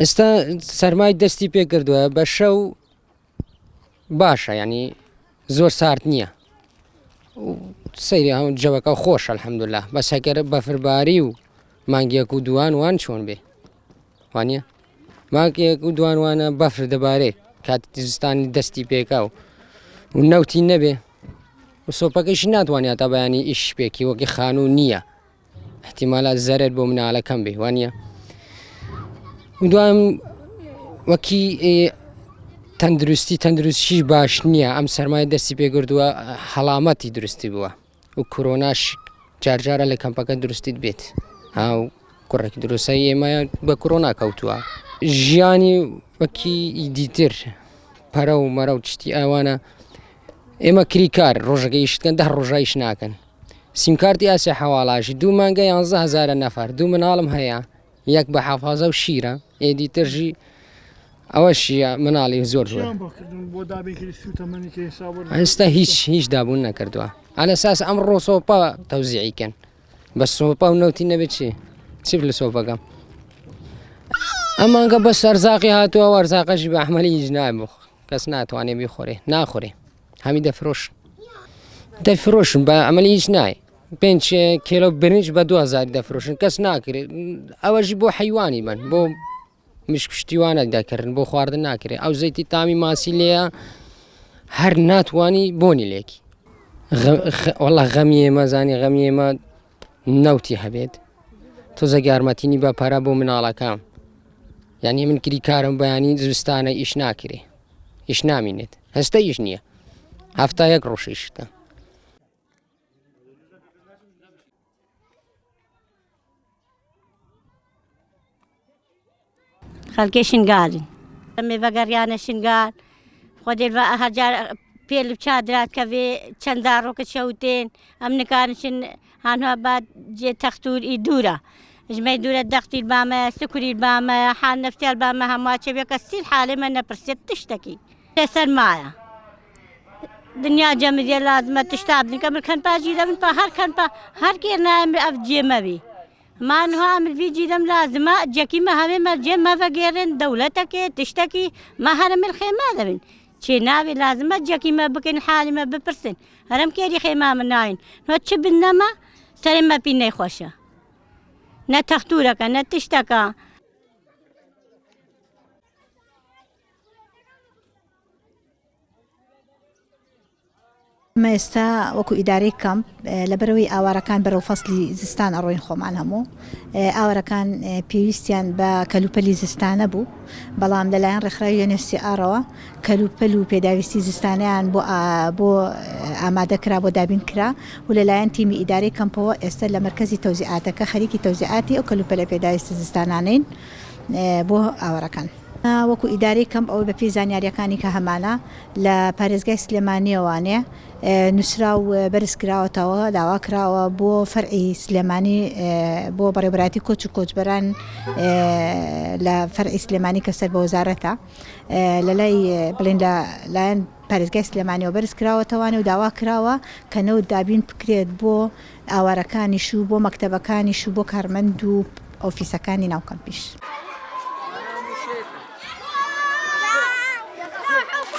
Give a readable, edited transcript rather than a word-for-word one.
ئێستا سەرمای دەستی پێ کردووە بە شەو باشە، ینی زۆر سارد نییە، سەیری هەموو جەوەکە خۆش ئەلحەمدولیلا، بەس هەگەر بەفرباری و مانگیەک و دوان وان چۆن بێ وانە مانگێک و دوان وانە بەفر دەبارێت کاتی زستانی دەستی پێکا و نەوتی نەبێ و سۆپەکەیش ناتوانێت تا بەیانی ئیش پێکی وەکی خانوو نییە، احتیمالات زەرێت بۆ مناڵەکەم بێ وانە و دوام وەکی تەندروستیش باش نییە. ئەم سەرمای دەستی پێگردووە هەڵامەتی درستی بووە و کۆرۆناش جارجارە لە کەمپەکە دروستیت بێت و کوڕێکی دروستە ئێمە بە کۆرۆنا کەوتووە. ژیانی وەکی دیتر پەرە و مەرە و تشتی ئەوانە ئێمە کریکار ڕۆژەکەیشتکەن 10 ڕۆژایش ناکەن. سیمکارتی ئاسیا حەواڵاشی 2 مانگە 11,000 نەفەر 2 مناڵم هەیە، یەک بە حەفازە و شیرە ئێدیترژی ئەوەشیە مناڵی زۆر ئێستا هیچ دابوون نەکردووە ئالەساس ئەمڕۆ سۆپا تەوزیعیکەن بە سۆپا و نەوتی نەبێت چی لە سۆپەکەم ئەمانگە بە سەرزاقی هاتووە وەرزاقەشی بە ئەحمەلی هیچ نابوو کەس ناتوانێت بیخۆرێ ناخۆرێ هەمی دەفرۆشن بە ئەمەلی هیچ نایە 5 کیلۆ برنج بە 2000 دەفرۆشن کەس ناکرێت ئەوەژی بۆ حیوانی من بۆ مشکشتیوانە دەکردن بۆ خواردن ناکرێت ئەو زەیتی تامی ماسی لێە هەر ناتوانی بۆنی لێکی وەڵا غەمی ئێمە زانی غەمی ئێمە نەوتی هەبێت تۆزە گارمەتینی بە پەرە بۆ مناڵەکەم یعنی من کریکارم بەیانی زستانە ئیش ناکرێ ئیش نامینێت هەستە ئیش نییە هەفتا 1 ڕۆژیشتە خەڵکی شنگالن میوەگەڕیانە شنگال خۆدێت بە هەرجار پێ لە چادرات کە بێ چەنددا ڕۆکە شەوتێن ئەم نکارشن هەانها بعد جێ تەختوری دوورە ژمەی دوورە دەختی بامە سکوری بامە حال نەفتیال بامە هەمواچە بێکە سیر حالێ من نەپرسێت تشتێکی پێسەر مایە دنیا جەمدیە لازمە تشتا بنکە ملکەن پاژیرە من هەر کەن هەر کێ نایمر ئەف جێمەوی مانها ملڤیجیرم لازمە جەکیمە هەمێ مەرجێ مەڤەگێڕێن دەولەتەکێ تشتێکی مە هەرمل خێما دەبن چێ ناوێ لازمە جەکیمە بکەین حالیمە بپرسن هەرم کێری خێما من ناوین نۆ چ بنەمە سەرێمە پی نەیخۆشە نە تەختورەکە نە تشتەکە ئەمە ئێستا وەکو ئیدارەی کەمپ لەبەرەوەی ئاوارەکان بەرەو فەسلی زستان ئەڕۆین خۆمان هەموو ئاوارەکان پێویستیان بە کەلوپەلی زستانە بوو بەڵام لەلایەن ڕێکخراوی UNHCR-ەوە کەلوپەل و پێداویستی زستانیان بۆ ئامادەکرا بۆ دابین کرا و لەلایەن تیمی ئیدارەی کەمپەوە ئێستا لە مەرکەزی تەوزیعاتەکە خەریکی تەوزیعاتی ئەو کەلوپەلە پێداویستی زستانانین بۆ ئاوارەکان. وەکو ئیدارەی کەمپ ئەوە بەپێی زانیاریەکانی کە هەمانە لە پارێزگای سلێمانیەوانێ نووسرا و بەرز کراوەتەوە داوا کراوە بۆ فەرعی سلێمانی بۆ بەڕێوەبەراتی کۆچ و کۆچبەران لە فەرعی سلێمانی کە سەر بە وەزارەتە لە لای بڵێن لایەن پارێزگای سلێمانیەوە بەرز کراوەتەوانێ و داوا کراوە کە نەوت دابین بکرێت بۆ ئاوارەکانیش و بۆ مەکتەبەکانیش و بۆ کارمەند و ئۆفیسەکانی ناو کەمپیش.